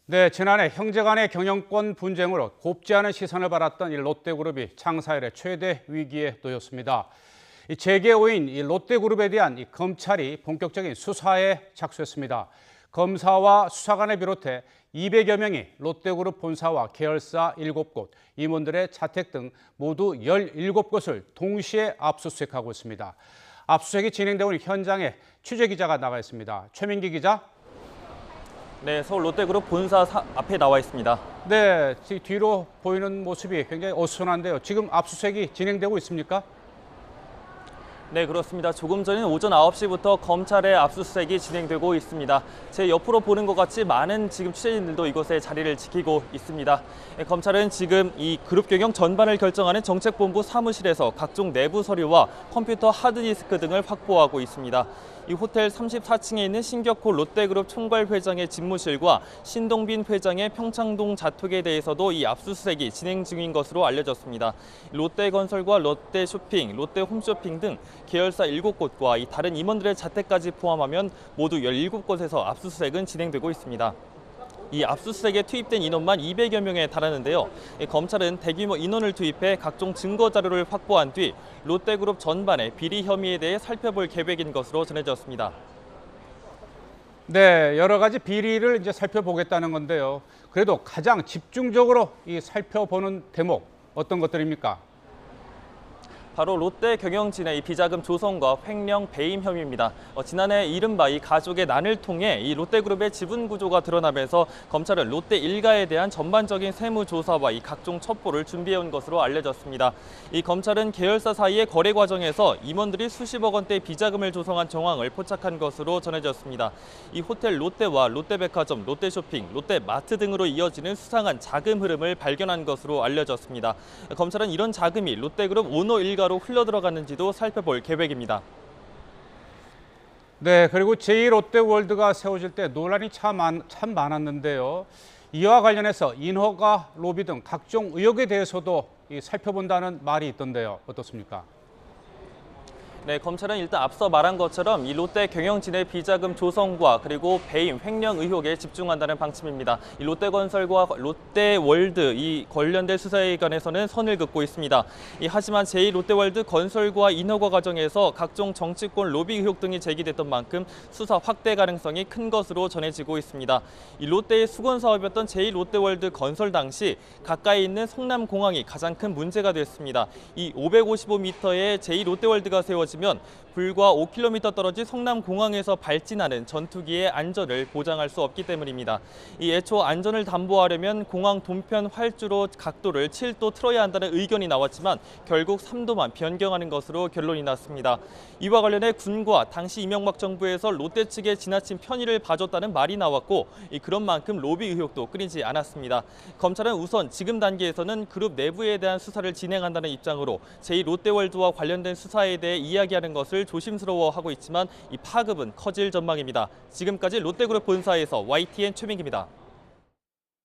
네, 지난해 형제 간의 경영권 분쟁으로 곱지 않은 시선을 받았던 이 롯데그룹이 창사 이래 최대 위기에 놓였습니다. 이 재계오인 이 롯데그룹에 대한 이 검찰이 본격적인 수사에 착수했습니다. 검사와 수사관을 비롯해 200여 명이 롯데그룹 본사와 계열사 7곳, 임원들의 자택 등 모두 17곳을 동시에 압수수색하고 있습니다. 압수수색이 진행되고 있는 현장에 취재기자가 나가 있습니다. 최민기 기자. 네, 서울 롯데그룹 본사 앞에 나와 있습니다. 네, 뒤로 보이는 모습이 굉장히 어수선한데요. 지금 압수수색이 진행되고 있습니까? 네, 그렇습니다. 조금 전인 오전 9시부터 검찰의 압수수색이 진행되고 있습니다. 제 옆으로 보는 것 같이 많은 지금 취재진들도 이곳에 자리를 지키고 있습니다. 검찰은 지금 이 그룹 경영 전반을 결정하는 정책본부 사무실에서 각종 내부 서류와 컴퓨터 하드디스크 등을 확보하고 있습니다. 이 호텔 34층에 있는 신격호 롯데그룹 총괄 회장의 집무실과 신동빈 회장의 평창동 자택에 대해서도 이 압수수색이 진행 중인 것으로 알려졌습니다. 롯데건설과 롯데쇼핑, 롯데홈쇼핑 등 계열사 7곳과 이 다른 임원들의 자택까지 포함하면 모두 17곳에서 압수수색은 진행되고 있습니다. 이 압수수색에 투입된 인원만 200여 명에 달하는데요. 검찰은 대규모 인원을 투입해 각종 증거 자료를 확보한 뒤 롯데그룹 전반의 비리 혐의에 대해 살펴볼 계획인 것으로 전해졌습니다. 네, 여러 가지 비리를 이제 살펴보겠다는 건데요. 그래도 가장 집중적으로 이 살펴보는 대목 어떤 것들입니까? 바로 롯데 경영진의 이 비자금 조성과 횡령 배임 혐의입니다. 지난해 이른바 이 가족의 난을 통해 이 롯데그룹의 지분 구조가 드러나면서 검찰은 롯데 일가에 대한 전반적인 세무 조사와 이 각종 첩보를 준비해온 것으로 알려졌습니다. 이 검찰은 계열사 사이의 거래 과정에서 임원들이 수십억 원대 비자금을 조성한 정황을 포착한 것으로 전해졌습니다. 이 호텔 롯데와 롯데백화점, 롯데쇼핑, 롯데마트 등으로 이어지는 수상한 자금 흐름을 발견한 것으로 알려졌습니다. 검찰은 이런 자금이 롯데그룹 오너 일가 로 흘러들어갔는지도 살펴볼 계획입니다. 네, 그리고 제2롯데월드가 세워질 때 논란이 참 많았는데요. 이와 관련해서 인허가, 로비 등 각종 의혹에 대해서도 살펴본다는 말이 있던데요. 어떻습니까? 네, 검찰은 일단 앞서 말한 것처럼 이 롯데 경영진의 비자금 조성과 그리고 배임, 횡령 의혹에 집중한다는 방침입니다. 이 롯데건설과 롯데월드 이 관련된 수사에 관해서는 선을 긋고 있습니다. 하지만 제2롯데월드 건설과 인허가 과정에서 각종 정치권 로비 의혹 등이 제기됐던 만큼 수사 확대 가능성이 큰 것으로 전해지고 있습니다. 이 롯데의 수건 사업이었던 제2롯데월드 건설 당시 가까이 있는 성남공항이 가장 큰 문제가 됐습니다. 이 555m의 제2롯데월드가 세워지면 불과 5km 떨어진 성남공항에서 발진하는 전투기의 안전을 보장할 수 없기 때문입니다. 이 애초 안전을 담보하려면 공항 동편 활주로 각도를 7도 틀어야 한다는 의견이 나왔지만 결국 3도만 변경하는 것으로 결론이 났습니다. 이와 관련해 군과 당시 이명박 정부에서 롯데 측에 지나친 편의를 봐줬다는 말이 나왔고 그런 만큼 로비 의혹도 끊이지 않았습니다. 검찰은 우선 지금 단계에서는 그룹 내부에 대한 수사를 진행한다는 입장으로 제2롯데월드와 관련된 수사에 대해 이야기하는 것을 조심스러워하고 있지만 이 파급은 커질 전망입니다. 지금까지 롯데그룹 본사에서 YTN 최민기입니다.